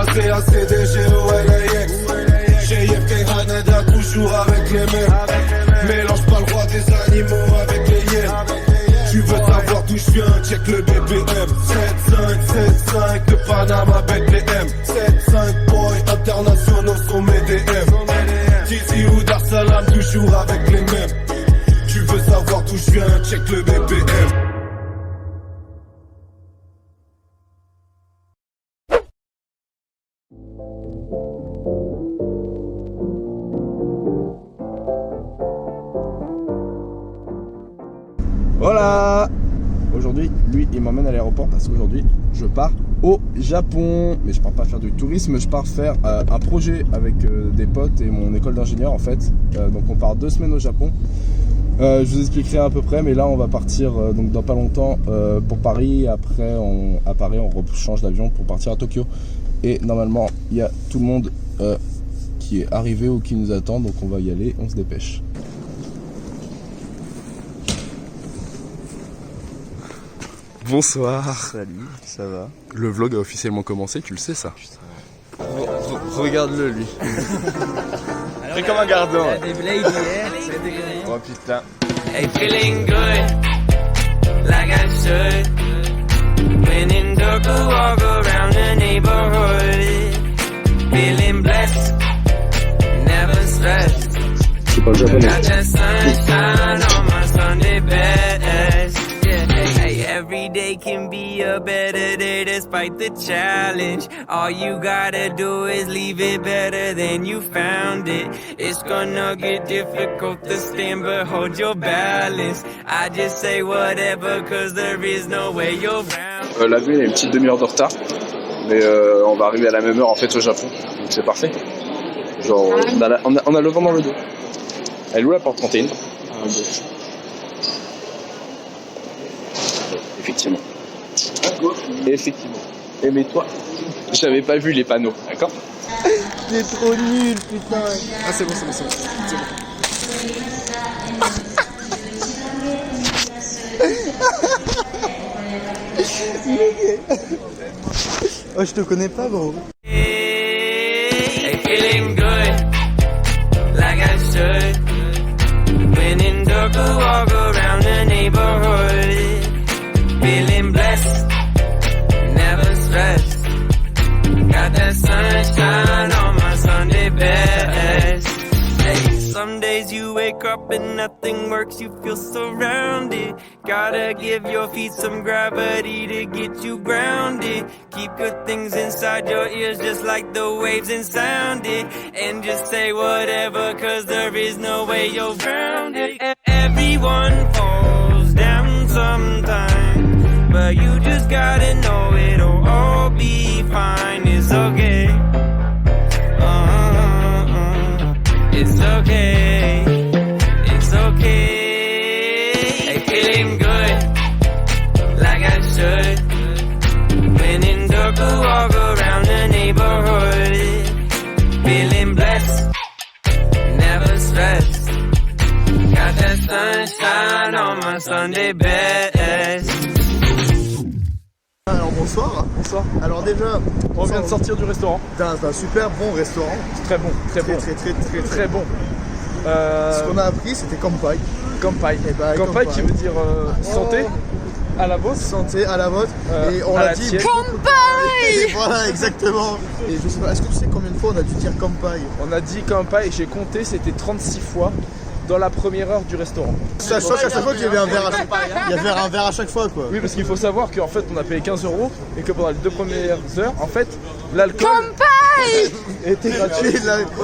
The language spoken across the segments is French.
passé à CDG ou LAX. Chez YFK Hanada, toujours avec les mêmes. Mélange pas le roi des animaux avec les hyènes. Tu veux savoir d'où je viens, check le BPM. 7575 de Panama Bethlehem. 75 boys internationaux sont mes DM. Tizi ou Dar Salam, toujours avec les mêmes. Tu veux savoir d'où je viens, check le BPM. Voilà. Aujourd'hui, lui, il m'emmène à l'aéroport parce qu'aujourd'hui, je pars au Japon. Mais je pars pas faire du tourisme, je pars faire un projet avec des potes et mon école d'ingénieur en fait. Donc on part 2 semaines au Japon. Je vous expliquerai à peu près, mais là on va partir donc dans pas longtemps pour Paris. Après, à Paris, on rechange d'avion pour partir à Tokyo. Et normalement, il y a tout le monde qui est arrivé ou qui nous attend. Donc on va y aller, on se dépêche. Bonsoir. Salut, ça va? Le vlog a officiellement commencé, tu le sais ça? Regarde-le lui. C'est comme un gardien. Oh putain. Hey, feeling good, like I should. When in Tokyo, walk around the neighborhood. Feeling blessed, never stressed. Got that sunshine on my Sunday best. Hey, every day can be a better day despite the challenge. All you gotta do is leave it better than you found it. It's gonna get difficult to stand, but hold your balance. I just say whatever, cause there is no way you're round. L'avion a une petite demi-heure de retard, mais on va arriver à la même heure en fait au Japon, donc c'est parfait. Genre, on a le vent dans le dos. Elle est où la porte 31? Effectivement. Effectivement. Et mais toi, j'avais pas vu les panneaux, d'accord? T'es trop nul, putain. Ah c'est bon. Oh, je te connais pas, gros. Hey, feeling good, like I should. When in Tokyo, walk around the neighborhood. Feeling blessed, never stressed. Got that sunshine on my Sunday best. Hey, some days you wake up and nothing works, you feel surrounded. Gotta give your feet some gravity to get you grounded. Keep good things inside your ears just like the waves and sound it. And just say whatever, cause there is no way you're grounded. Everyone falls down sometime, but you just gotta know it'll all be fine. It's okay. It's okay. It's okay. Hey, feeling good, like I should. When in Tokyo, walk around the neighborhood. Feeling blessed, never stressed. Got that sunshine on my Sunday best. Alors bonsoir. Bonsoir. Alors déjà, On vient de sortir du restaurant. d'un super bon restaurant. Très bon, très bon. Ce qu'on a appris, c'était Kampai. Kampai. Et bah, Kampai qui veut dire santé à la vôtre. Santé à la vôtre. Et on à l'a la dit. tienne. Kampai. Voilà, exactement. Et je sais pas, est-ce que tu sais combien de fois on a dû dire Kampai? On a dit Kampai et j'ai compté, c'était 36 fois dans la première heure du restaurant. Sachant qu'à chaque fois qu'il y avait un verre il y avait un verre à chaque fois quoi. Oui, parce qu'il faut savoir qu'en fait on a payé 15 € et que pendant les 2 premières heures, en fait, l'alcool était gratuit.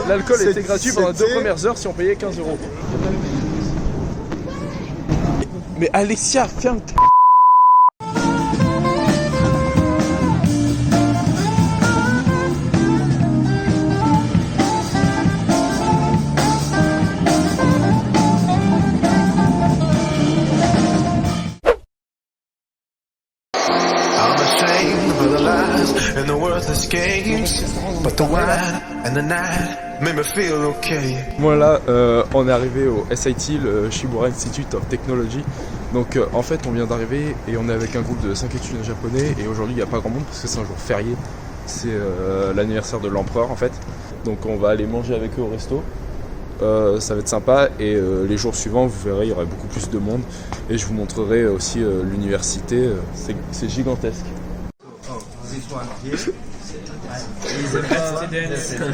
L'alcool était gratuit pendant les 2 premières heures si on payait 15 €. Mais Alexia, ferme ta... And the worthless games, but the wine and the night made me feel okay. Moi là, on est arrivé au SIT, le Shibura Institute of Technology. Donc en fait, on vient d'arriver et on est avec un groupe de 5 étudiants japonais. Et aujourd'hui, il n'y a pas grand monde parce que c'est un jour férié. c'est l'anniversaire de l'empereur en fait. Donc on va aller manger avec eux au resto. Ça va être sympa et les jours suivants vous verrez il y aura beaucoup plus de monde et je vous montrerai aussi l'université, c'est gigantesque. He's a student.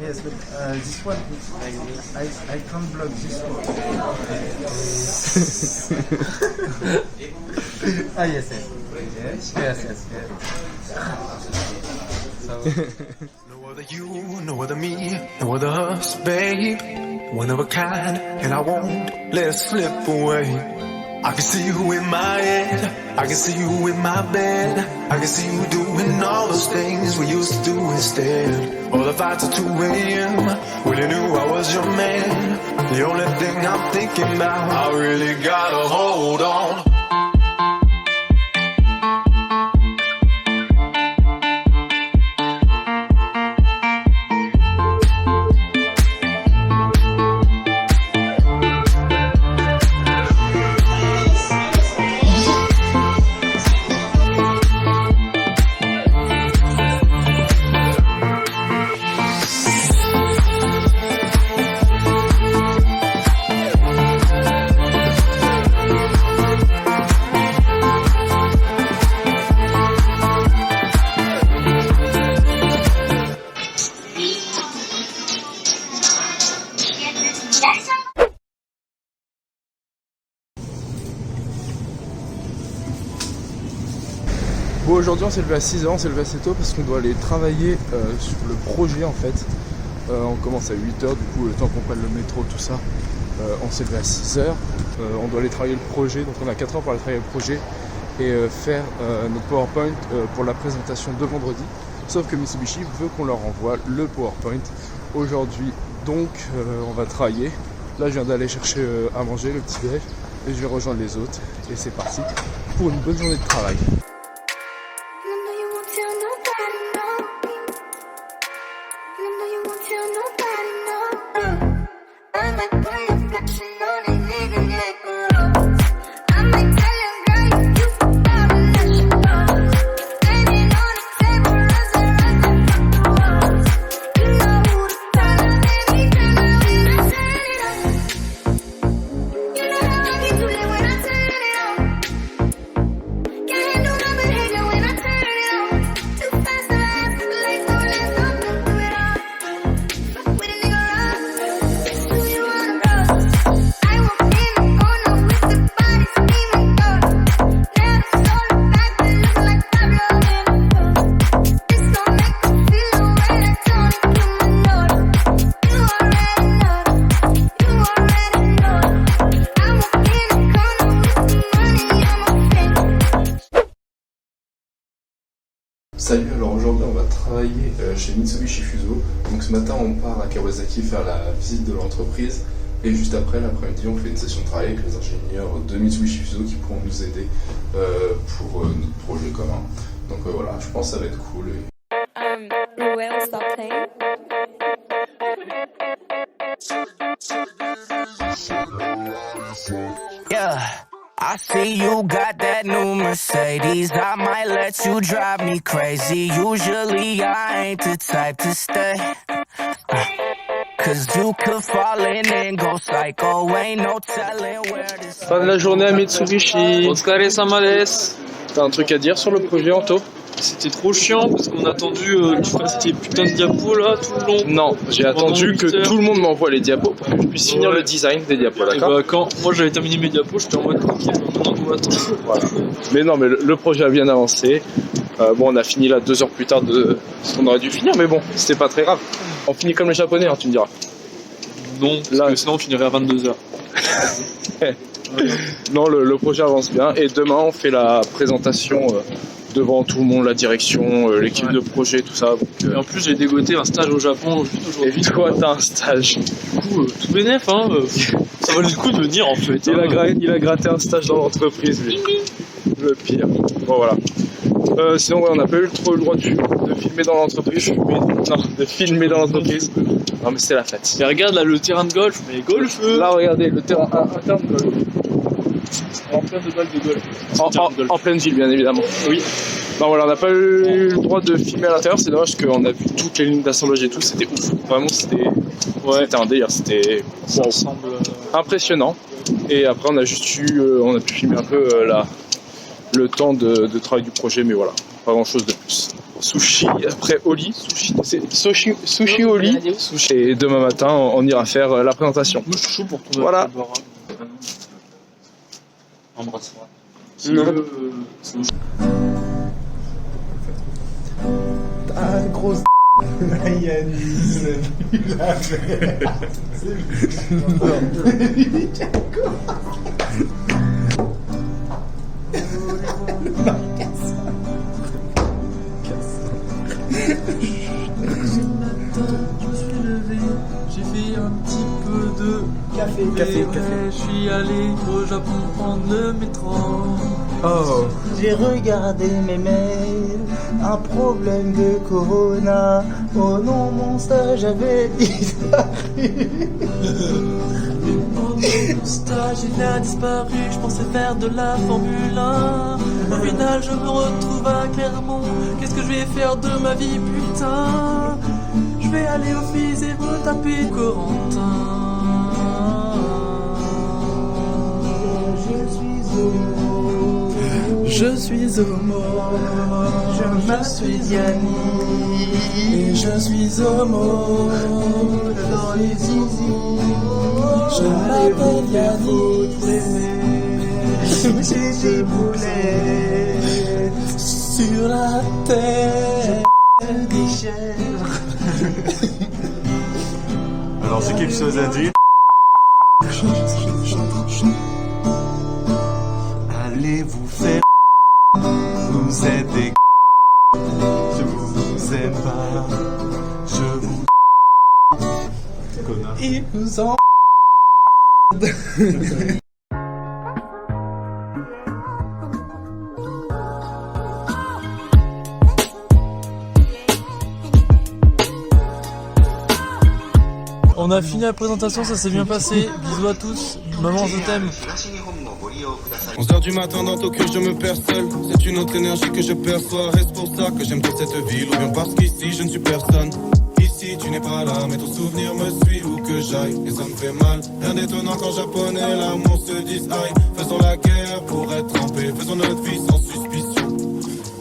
Yes, but this one, I can't block this one. Ah yes. No other you, no other me, no other us, babe. One of a kind, and I won't let it slip away. I can see you in my head, I can see you in my bed, I can see you doing all those things we used to do instead. All the fights at 2 a.m. when you knew I was your man. The only thing I'm thinking about, I really gotta hold on. Bon, aujourd'hui on s'est levé à 6h, on s'est levé assez tôt parce qu'on doit aller travailler sur le projet en fait. On commence à 8h, du coup le temps qu'on prenne le métro, tout ça, on s'est levé à 6h. On doit aller travailler le projet, donc on a 4 heures pour aller travailler le projet et faire notre PowerPoint pour la présentation de vendredi. Sauf que Mitsubishi veut qu'on leur envoie le PowerPoint aujourd'hui, donc on va travailler. Là je viens d'aller chercher à manger, le petit déj, et je vais rejoindre les autres et c'est parti pour une bonne journée de travail. Salut, alors aujourd'hui on va travailler chez Mitsubishi Fuso. Donc ce matin on part à Kawasaki faire la visite de l'entreprise et juste après l'après-midi on fait une session de travail avec les ingénieurs de Mitsubishi Fuso qui pourront nous aider pour notre projet commun. Donc voilà, je pense que ça va être cool. Yeah, I see you got that new Mercedes. I might let you drive me crazy. Usually I ain't the type to stay. Cause you could fall in and go psycho. Ain't no telling where this. Fin de la journée à Mitsubishi. Otsukare-sama desu. T'as un truc à dire sur le projet Anto? C'était trop chiant parce qu'on a attendu que tu fasses tes putains de diapos là tout le long. Non, j'ai attendu que tout le monde m'envoie les diapos pour que je puisse finir le design des diapos, Et d'accord? bah, quand moi j'avais terminé mes diapos, j'étais en mode ok, maintenant on va attendre. Voilà. Mais non, mais le projet a bien avancé. Bon, on a fini là 2 heures plus tard de ce qu'on aurait dû finir, mais bon, c'était pas très grave. On finit comme les Japonais, hein, tu me diras. Non, parce que sinon on finirait à 22h. Non, le projet avance bien et demain on fait la présentation devant tout le monde, la direction, l'équipe de projet, tout ça. Et en plus j'ai dégoté un stage au Japon juste aujourd'hui. Et toi t'as un stage. Du coup, tout bénef, hein. Ça valait le coup de venir en fait. Il a gratté un stage dans l'entreprise, lui. Le pire. Bon voilà. Sinon ouais, on n'a pas eu trop le droit de filmer dans l'entreprise. De filmer dans l'entreprise. Non mais c'est la fête. Et regarde là le terrain de golf, mais golf. Là regardez, le terrain interne de golf. En plein de balles de golf. En pleine ville bien évidemment. Oui. Non voilà, on n'a pas eu le droit de filmer à l'intérieur, c'est dommage qu'on a vu toutes les lignes d'assemblage et tout, c'était ouf. Vraiment c'était un délire, c'était impressionnant. Et après on a juste on a pu filmer un peu le temps de travail du projet, mais voilà, pas grand chose de plus. Sushi, après Oli, sushi Oli, sushi. Et demain matin on ira faire la présentation. Moi je suis chaud pour tourner. Voilà. Embrasse-moi. Ah, grosse la Yanis, la J'ai fait un petit peu de café. Je suis allé au Japon prendre le métro. Oh. J'ai regardé mes mails, un problème de corona. Oh non, mon stage avait disparu. Mon stage il a disparu, je pensais faire de la Formule 1. Au final je me retrouve à Clermont. Qu'est-ce que je vais faire de ma vie, putain? Je vais aller au FIS et retaper Corentin. Je suis homo, je suis Yannis, et je suis homo, dans les zizi, je m'appelle Yannis, j'ai des boulets sur la tête des chèvres. Alors j'ai quelque chose à dire. Allez vous faire. Vous êtes des je vous aime pas, je vous connard. Ils nous en On a fini la présentation, ça s'est bien passé. Bisous à tous. Maman, je t'aime. 11h du matin dans Tokyo, je me perds seul. C'est une autre énergie que je perçois. Est-ce pour ça que j'aime toute cette ville? Ou bien parce qu'ici je ne suis personne? Ici tu n'es pas là, mais ton souvenir me suit où que j'aille. Et ça me fait mal. Rien d'étonnant quand japonais l'amour se dise aïe. Faisons la guerre pour être trempés. Faisons notre vie sans suspicion.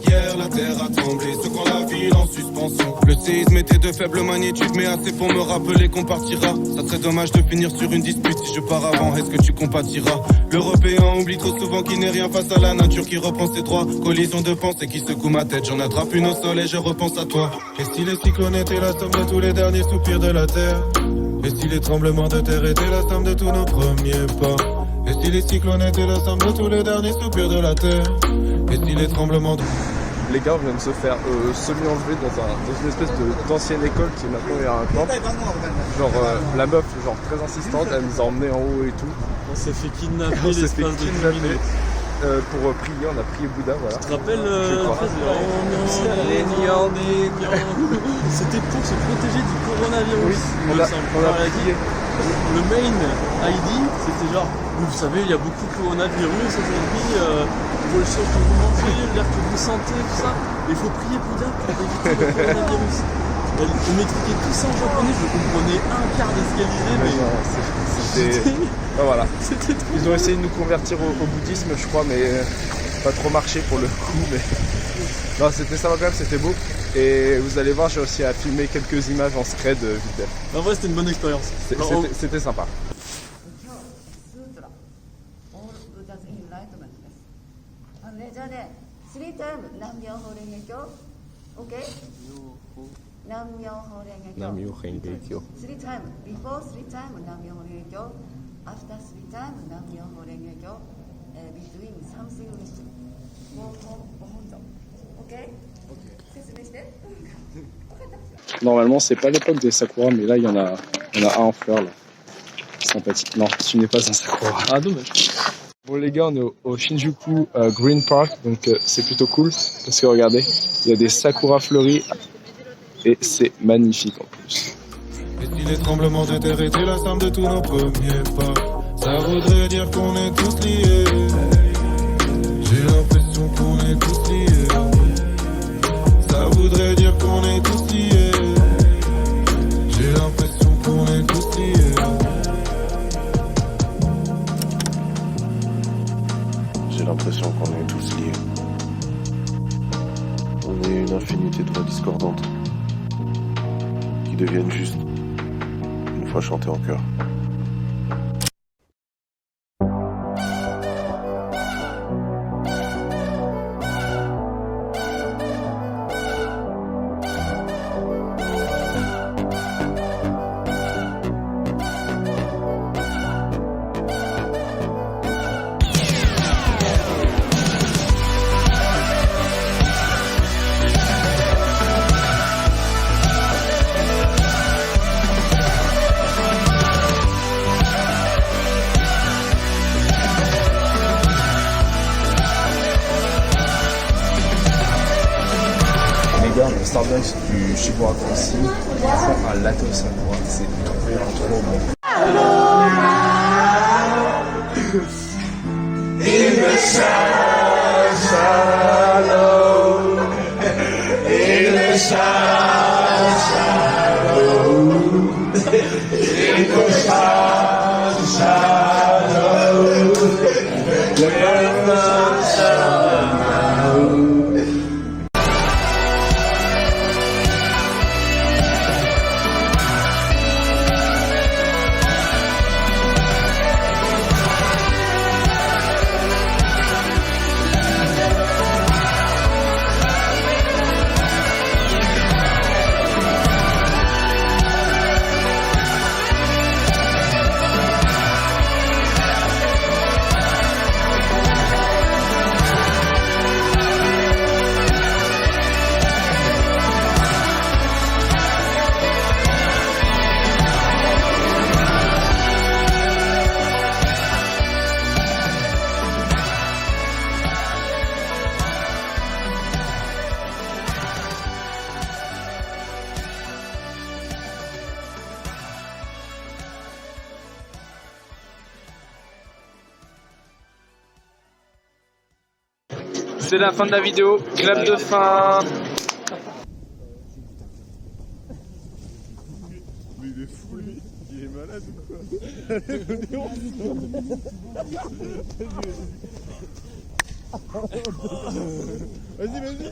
Hier la terre a tremblé, secouant la ville en suspension. Le séisme était de faible magnitude, mais assez pour me rappeler qu'on partira. Ça serait dommage de finir sur une dispute. Si je pars avant, est-ce que tu compatiras? L'Européen oublie trop souvent qu'il n'est rien face à la nature qui reprend ses droits. Collision de pensée qui secoue ma tête, j'en attrape une au sol et je repense à toi. Et si les cyclones étaient la somme de tous les derniers soupirs de la terre? Et si les tremblements de terre étaient la somme de tous nos premiers pas? Et si les cyclones étaient la somme de tous les derniers soupirs de la terre? Et si les tremblements de... Les gars viennent de se faire semi-enlever dans une espèce d'ancienne école qui maintenant est un camp. Genre la meuf, genre très insistante, elle nous a emmenés en haut et tout. On s'est fait kidnapper On s'est l'espace fait de 10 kidnapper minutes. pour prier, on a prié Bouddha, voilà. Tu te rappelles crois. la phrase C'était pour se protéger du coronavirus. Oui, il me semble. on a Voilà, prié. Le main ID, c'était genre, vous savez, il y a beaucoup de coronavirus aujourd'hui, pour le son que vous mangez, l'air que vous sentez, tout ça. Il faut prier Bouddha pour éviter le coronavirus. On m'expliquait tout ça en japonais, je comprenais un quart de ce qu'elle disait, mais C'était... Ah, voilà. c'était trop. Ils ont essayé de nous convertir au bouddhisme, je crois, mais pas trop marché pour le coup. Mais non, c'était ça quand même, c'était beau. Et vous allez voir, j'ai aussi à filmer quelques images en scred vite fait. En vrai, c'était une bonne expérience. C'était sympa. じゃあね、3タイム南妙法蓮華経 OK? 南妙法蓮華経南妙法蓮華経3タイム before 3タイム南妙法蓮華経 after 3タイム南妙法蓮華経 between something with ご本尊 OK? 説明して Normalement, c'est pas l'époque des sakura, mais là, il y en a un en fleurs, là. Sympathique. Non, tu n'es pas un sakura. Ah, dommage. Bon, les gars, on est au Shinjuku Green Park, donc c'est plutôt cool, parce que regardez, il y a des sakuras fleuris, et c'est magnifique en plus. Et si les tremblements de terre étaient la somme de tous nos premiers pas, ça voudrait dire qu'on est tous liés. J'ai l'impression qu'on est tous liés. voudrait dire qu'on est tous liés. J'ai l'impression qu'on est tous liés. J'ai l'impression qu'on est tous liés. On est une infinité de voix discordantes qui deviennent juste une fois chantées en chœur. Le Starbucks du Shibuya Crossy, ils font un latte au samoa, c'est trop bon. C'est la fin de la vidéo, clap de fin. Mais il est fou lui, il est malade ou quoi? Vas-y, vas-y.